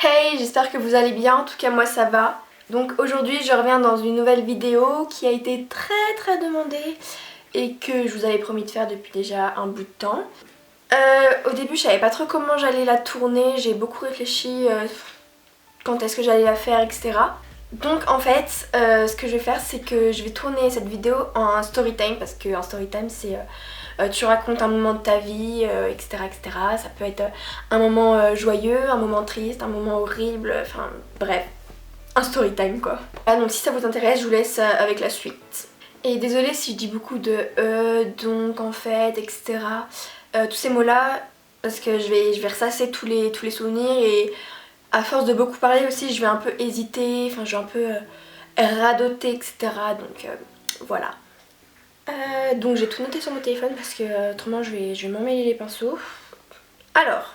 Hey, j'espère que vous allez bien, en tout cas moi ça va. Donc aujourd'hui je reviens dans une nouvelle vidéo qui a été très demandée et que je vous avais promis de faire depuis déjà un bout de temps. Au début je savais pas trop comment j'allais la tourner, j'ai beaucoup réfléchi quand est-ce que j'allais la faire, etc. Donc en fait ce que je vais faire c'est que je vais tourner cette vidéo en story time parce qu'un story time c'est tu racontes un moment de ta vie, etc., etc. Ça peut être un moment joyeux, un moment triste, un moment horrible, enfin bref, un story time quoi. Ah, donc si ça vous intéresse, je vous laisse avec la suite. Et désolée si je dis beaucoup de donc en fait, etc. Tous ces mots là, parce que je vais ressasser tous les souvenirs et à force de beaucoup parler aussi, je vais un peu hésiter, enfin je vais un peu radoter, etc. Donc voilà. Donc j'ai tout noté sur mon téléphone parce que autrement je vais m'emmêler les pinceaux. Alors,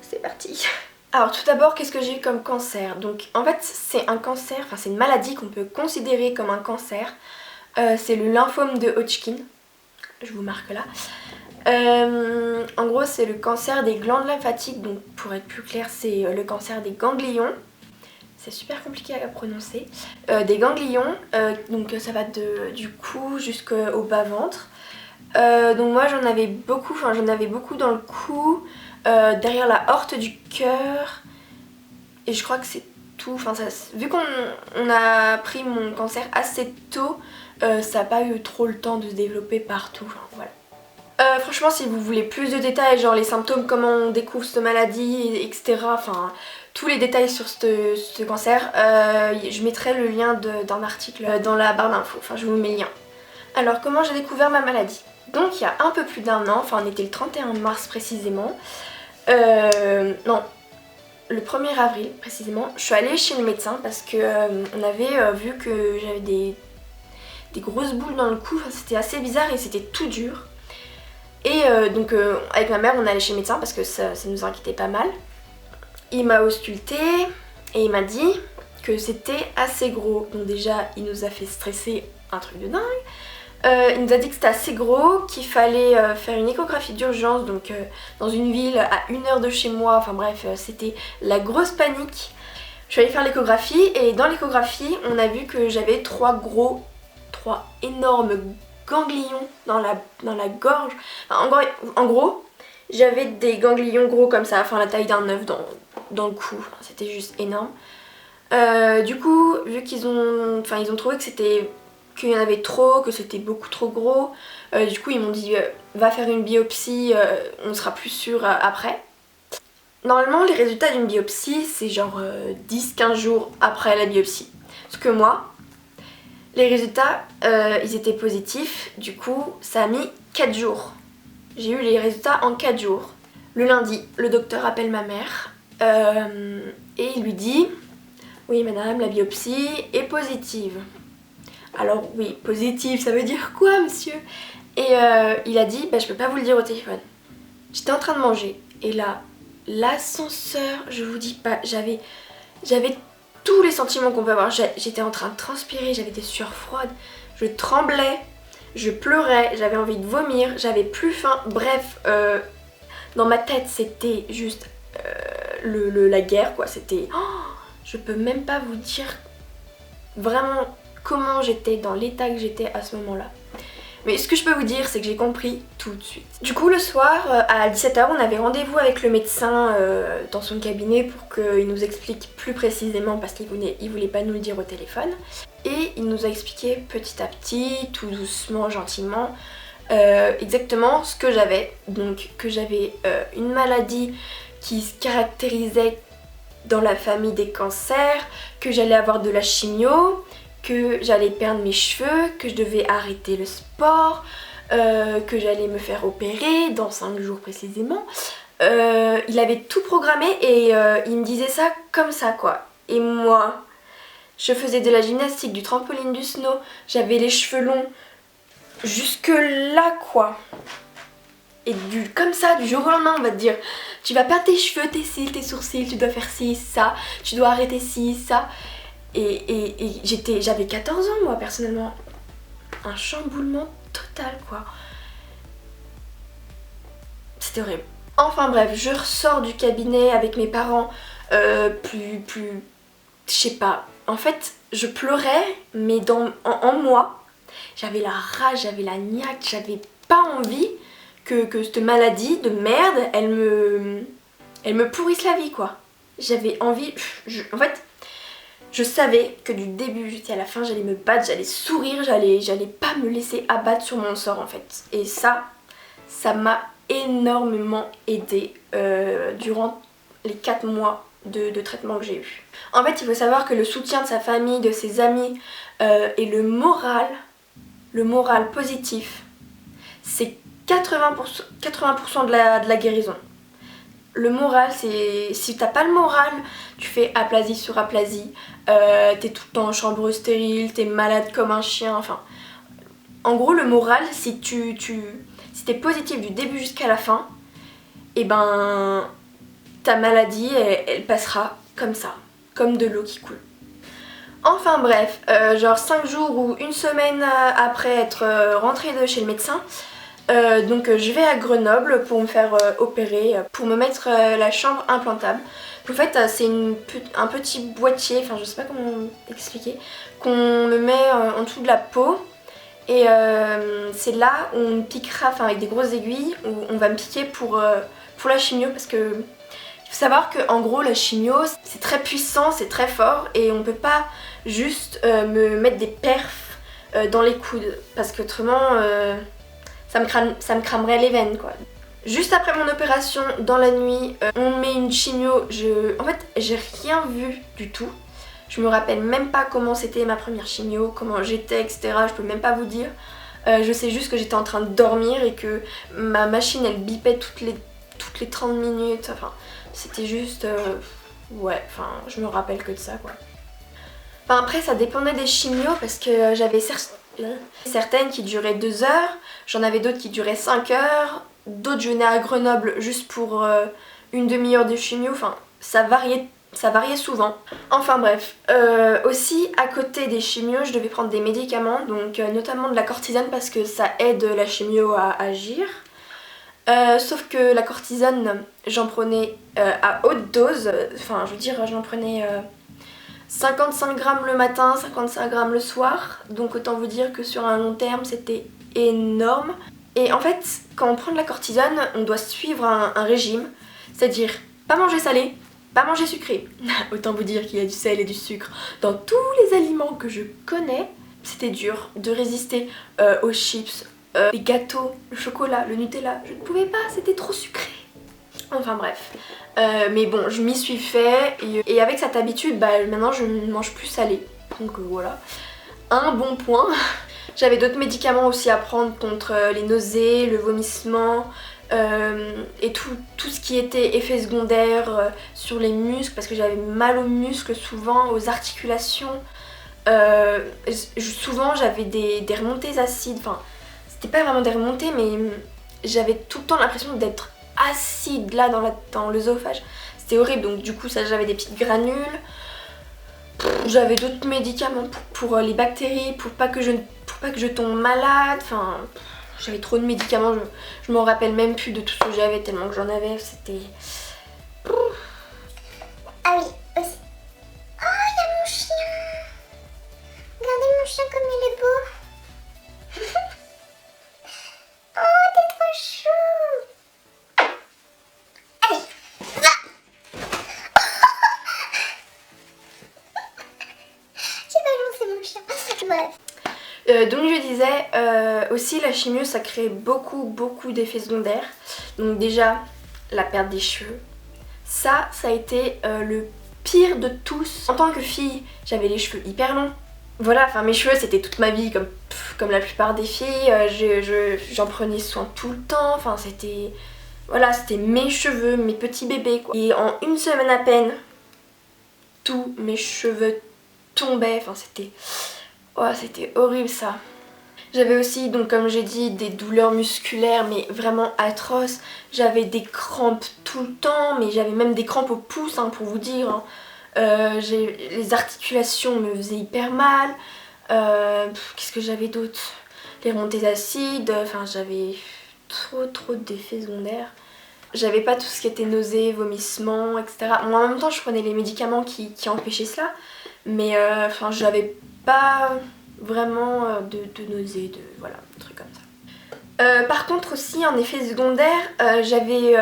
c'est parti. Alors tout d'abord, qu'est-ce que j'ai eu comme cancer? Donc en fait c'est un cancer, enfin c'est une maladie qu'on peut considérer comme un cancer. C'est le lymphome de Hodgkin. Je vous marque là. En gros c'est le cancer des glandes lymphatiques, donc pour être plus clair c'est le cancer des ganglions. C'est super compliqué à prononcer. Des ganglions, donc ça va du cou jusqu'au bas-ventre. Donc moi j'en avais beaucoup dans le cou, derrière la horte du cœur. Et je crois que c'est tout. Enfin, vu qu'on a pris mon cancer assez tôt, ça n'a pas eu trop le temps de se développer partout. Enfin, voilà. Franchement si vous voulez plus de détails, genre les symptômes, comment on découvre cette maladie, etc. Enfin tous les détails sur ce cancer, je mettrai le lien d'un article dans la barre d'infos, enfin je vous mets le lien. Alors comment j'ai découvert ma maladie? Donc il y a un peu plus d'un an, enfin on était le 31 mars précisément, non, le 1er avril précisément, je suis allée chez le médecin parce que on avait vu que j'avais des grosses boules dans le cou, enfin, c'était assez bizarre et c'était tout dur. Et donc avec ma mère on est allé chez le médecin parce que ça nous inquiétait pas mal. Il m'a ausculté et il m'a dit que c'était assez gros. Donc déjà il nous a fait stresser, un truc de dingue. Il nous a dit que c'était assez gros, qu'il fallait faire une échographie d'urgence donc dans une ville à 1 heure de chez moi. Enfin bref, c'était la grosse panique. Je suis allée faire l'échographie et dans l'échographie on a vu que j'avais trois énormes ganglions dans la gorge. Enfin, en gros, j'avais des ganglions gros comme ça, enfin la taille d'un œuf dans le cou. Enfin, c'était juste énorme. Du coup, vu qu'ils ont trouvé qu'il y en avait trop, que c'était beaucoup trop gros, du coup ils m'ont dit va faire une biopsie, on sera plus sûr après. Normalement les résultats d'une biopsie c'est genre 10-15 jours après la biopsie. Parce que moi, les résultats, ils étaient positifs, du coup ça a mis 4 jours. J'ai eu les résultats en 4 jours. Le lundi, le docteur appelle ma mère et il lui dit « Oui madame, la biopsie est positive. » Alors oui, positive, ça veut dire quoi monsieur? Et il a dit bah, « Je peux pas vous le dire au téléphone. » J'étais en train de manger et là, l'ascenseur, je vous dis pas, j'avais tous les sentiments qu'on peut avoir. J'étais en train de transpirer, j'avais des sueurs froides, je tremblais, je pleurais, j'avais envie de vomir, j'avais plus faim. Bref, dans ma tête c'était juste la guerre quoi. C'était... Oh, je peux même pas vous dire vraiment comment j'étais, dans l'état que j'étais à ce moment-là. Mais ce que je peux vous dire, c'est que j'ai compris tout de suite. Du coup, le soir, à 17h, on avait rendez-vous avec le médecin dans son cabinet pour qu'il nous explique plus précisément, parce qu'il voulait pas nous le dire au téléphone. Et il nous a expliqué petit à petit, tout doucement, gentiment, exactement ce que j'avais. Donc que j'avais une maladie qui se caractérisait dans la famille des cancers, que j'allais avoir de la chimio, que j'allais perdre mes cheveux, que je devais arrêter le sport, que j'allais me faire opérer dans 5 jours précisément. Il avait tout programmé et il me disait ça comme ça quoi. Et moi, je faisais de la gymnastique, du trampoline, du snow, j'avais les cheveux longs jusque là quoi. Et comme ça, du jour au lendemain, on va te dire tu vas perdre tes cheveux, tes cils, tes sourcils, tu dois faire ci, ça, tu dois arrêter ci, ça. Et j'avais 14 ans moi personnellement. Un chamboulement total quoi. C'était horrible. Enfin bref, je ressors du cabinet avec mes parents, je sais pas. En fait, je pleurais, mais en moi, j'avais la rage, j'avais la niaque, j'avais pas envie que cette maladie de merde, elle me pourrisse la vie quoi. J'avais envie, en fait, je savais que du début jusqu'à la fin, j'allais me battre, j'allais sourire, j'allais pas me laisser abattre sur mon sort en fait. Et ça m'a énormément aidée durant les 4 mois de traitement que j'ai eu. En fait, il faut savoir que le soutien de sa famille, de ses amis et le moral positif, c'est 80% de la guérison. Le moral, c'est... Si t'as pas le moral, tu fais aplasie sur aplasie, t'es tout le temps en chambre stérile, t'es malade comme un chien, enfin... En gros, le moral, si t'es positif du début jusqu'à la fin, et ben... ta maladie, elle passera comme ça, comme de l'eau qui coule. Enfin bref, genre 5 jours ou une semaine après être rentrée de chez le médecin, donc je vais à Grenoble pour me faire opérer, pour me mettre la chambre implantable. En fait c'est un petit boîtier, enfin je sais pas comment expliquer, qu'on me met en dessous de la peau. Et c'est là où on me piquera, enfin avec des grosses aiguilles, où on va me piquer pour la chimio parce que... Il faut savoir qu'en gros la chimio c'est très puissant, c'est très fort et on peut pas juste me mettre des perfs dans les coudes parce qu'autrement ça me cramerait les veines quoi. Juste après mon opération, dans la nuit, on met une chimio, en fait j'ai rien vu du tout. Je me rappelle même pas comment c'était ma première chimio, comment j'étais, etc. Je peux même pas vous dire. Je sais juste que j'étais en train de dormir et que ma machine elle bipait toutes les 30 minutes, enfin... C'était juste... ouais, enfin, je me rappelle que de ça, quoi. Enfin, après, ça dépendait des chimios parce que j'avais certaines qui duraient 2 heures, j'en avais d'autres qui duraient 5 heures, d'autres je venais à Grenoble juste pour une demi-heure de chimio, enfin, ça variait souvent. Enfin bref, aussi à côté des chimios, je devais prendre des médicaments, donc notamment de la cortisone parce que ça aide la chimio à agir. Sauf que la cortisone, j'en prenais à haute dose, enfin je veux dire j'en prenais 55 grammes le matin, 55 grammes le soir, donc autant vous dire que sur un long terme c'était énorme. Et en fait quand on prend de la cortisone, on doit suivre un régime, c'est-à-dire pas manger salé, pas manger sucré. Autant vous dire qu'il y a du sel et du sucre dans tous les aliments que je connais. C'était dur de résister aux chips, les gâteaux, le chocolat, le Nutella, je ne pouvais pas, c'était trop sucré. Enfin bref, mais bon, je m'y suis fait et avec cette habitude, bah, maintenant je ne mange plus salé. Donc voilà, un bon point. J'avais d'autres médicaments aussi à prendre contre les nausées, le vomissement et tout ce qui était effet secondaire sur les muscles parce que j'avais mal aux muscles souvent, aux articulations. Souvent j'avais des remontées acides, enfin c'était pas vraiment des remontées mais j'avais tout le temps l'impression d'être acide là dans l'œsophage. C'était horrible, donc du coup ça j'avais des petites granules. J'avais d'autres médicaments pour les bactéries, pour pas que je tombe malade, enfin j'avais trop de médicaments, je m'en rappelle même plus de tout ce que j'avais tellement que j'en avais, c'était... Ah oui, aussi. Oh, il y a mon chien. Regardez mon chien comme il est beau. Oh, t'es trop chou. Allez, va. J'ai balancé mon chien. Bref. Donc je disais, aussi la chimio ça crée beaucoup d'effets secondaires. Donc déjà la perte des cheveux, ça a été le pire de tous. En tant que fille, j'avais les cheveux hyper longs. Voilà, enfin mes cheveux c'était toute ma vie comme la plupart des filles, j'en prenais soin tout le temps, enfin c'était... Voilà, c'était mes cheveux, mes petits bébés quoi. Et en une semaine à peine, tous mes cheveux tombaient, enfin c'était... Oh, c'était horrible ça. J'avais aussi, donc comme j'ai dit, des douleurs musculaires mais vraiment atroces. J'avais des crampes tout le temps, mais j'avais même des crampes au pouce hein, pour vous dire. Hein. Les articulations me faisaient hyper mal. Qu'est-ce que j'avais d'autre? Les remontées acides, enfin j'avais trop d'effets secondaires. J'avais pas tout ce qui était nausées, vomissements, etc. Moi en même temps je prenais les médicaments qui empêchaient cela, mais enfin j'avais pas vraiment de nausées, voilà, un truc comme ça. Par contre aussi en effet secondaire, j'avais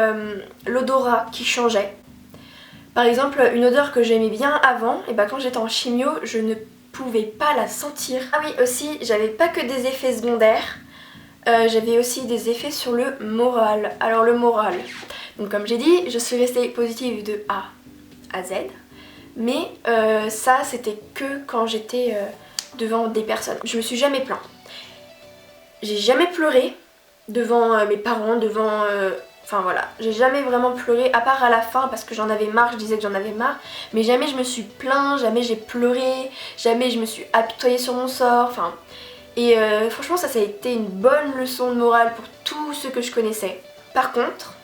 l'odorat qui changeait. Par exemple une odeur que j'aimais bien avant, et quand j'étais en chimio je ne pouvais pas la sentir. Ah oui aussi j'avais pas que des effets secondaires, j'avais aussi des effets sur le moral. Alors le moral, donc comme j'ai dit je suis restée positive de A à Z, mais ça c'était que quand j'étais devant des personnes. Je me suis jamais plaint. J'ai jamais pleuré devant mes parents, devant... Enfin voilà, j'ai jamais vraiment pleuré, à part à la fin parce que j'en avais marre, je disais que j'en avais marre. Mais jamais je me suis plaint, jamais j'ai pleuré, jamais je me suis apitoyée sur mon sort, enfin... Et franchement ça a été une bonne leçon de morale pour tous ceux que je connaissais. Par contre,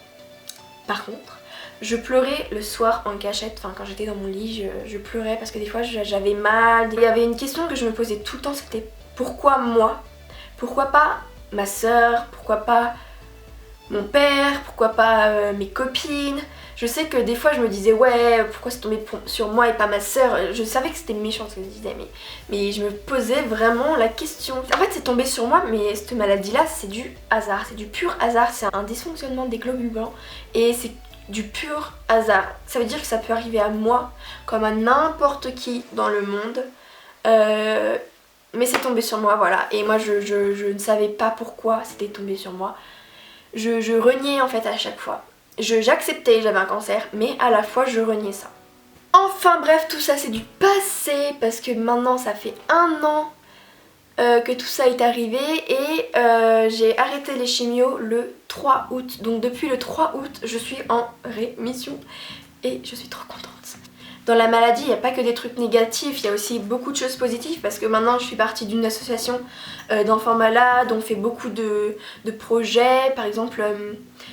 je pleurais le soir en cachette, enfin quand j'étais dans mon lit, je pleurais parce que des fois j'avais mal. Il y avait une question que je me posais tout le temps, c'était pourquoi moi? Pourquoi pas ma soeur? Pourquoi pas mon père? Pourquoi pas mes copines? Je sais que des fois je me disais ouais pourquoi c'est tombé sur moi et pas ma soeur. Je savais que c'était méchant ce que je disais, mais je me posais vraiment la question. En fait c'est tombé sur moi, mais cette maladie là c'est du hasard, c'est du pur hasard. C'est un dysfonctionnement des globules blancs et c'est du pur hasard. Ça veut dire que ça peut arriver à moi comme à n'importe qui dans le monde, mais c'est tombé sur moi, voilà. Et moi je ne savais pas pourquoi c'était tombé sur moi. Je reniais en fait à chaque fois. J'acceptais, j'avais un cancer, mais à la fois je reniais ça. Enfin bref, tout ça c'est du passé parce que maintenant ça fait 1 an que tout ça est arrivé et j'ai arrêté les chimios le 3 août. Donc depuis le 3 août je suis en rémission et je suis trop contente. Dans la maladie il n'y a pas que des trucs négatifs, il y a aussi beaucoup de choses positives parce que maintenant je suis partie d'une association d'enfants malades, on fait beaucoup de projets. Par exemple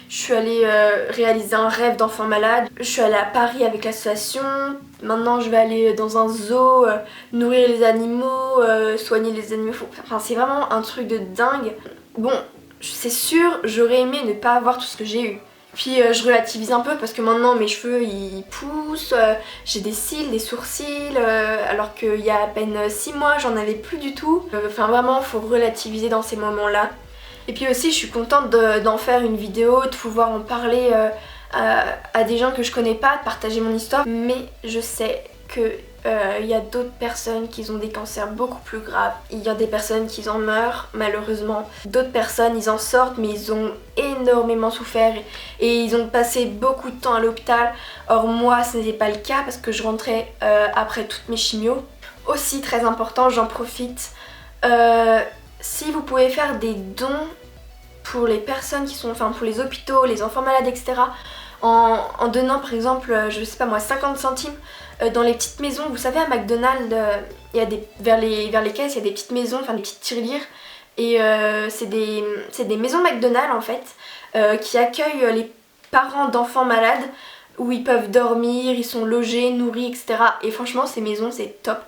je suis allée réaliser un rêve d'enfant malade, je suis allée à Paris avec l'association, maintenant je vais aller dans un zoo, nourrir les animaux, soigner les animaux, enfin c'est vraiment un truc de dingue. Bon, c'est sûr j'aurais aimé ne pas avoir tout ce que j'ai eu. Puis je relativise un peu parce que maintenant mes cheveux ils poussent, j'ai des cils, des sourcils, alors qu'il y a à peine 6 mois j'en avais plus du tout. Enfin vraiment faut relativiser dans ces moments là. Et puis aussi je suis contente d'en faire une vidéo, de pouvoir en parler à des gens que je connais pas, de partager mon histoire. Mais je sais que il y a d'autres personnes qui ont des cancers beaucoup plus graves. Il y a des personnes qui en meurent malheureusement. D'autres personnes ils en sortent mais ils ont énormément souffert et ils ont passé beaucoup de temps à l'hôpital. Or moi ce n'était pas le cas parce que je rentrais après toutes mes chimios. Aussi très important, j'en profite, si vous pouvez faire des dons pour les personnes qui sont, enfin pour les hôpitaux, les enfants malades etc. En donnant par exemple, je sais pas moi, 50 centimes dans les petites maisons. Vous savez à McDonald's, il y a vers les caisses, il y a des petites maisons, enfin des petites tirelires. Et c'est des maisons McDonald's en fait, qui accueillent les parents d'enfants malades, où ils peuvent dormir, ils sont logés, nourris, etc. Et franchement ces maisons c'est top.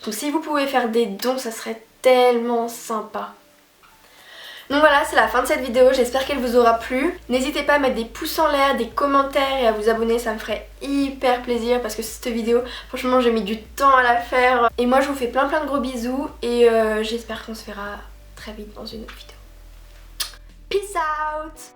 Donc si vous pouvez faire des dons, ça serait tellement sympa. Donc voilà, c'est la fin de cette vidéo, j'espère qu'elle vous aura plu. N'hésitez pas à mettre des pouces en l'air, des commentaires et à vous abonner, ça me ferait hyper plaisir parce que cette vidéo, franchement j'ai mis du temps à la faire. Et moi je vous fais plein de gros bisous et j'espère qu'on se verra très vite dans une autre vidéo. Peace out!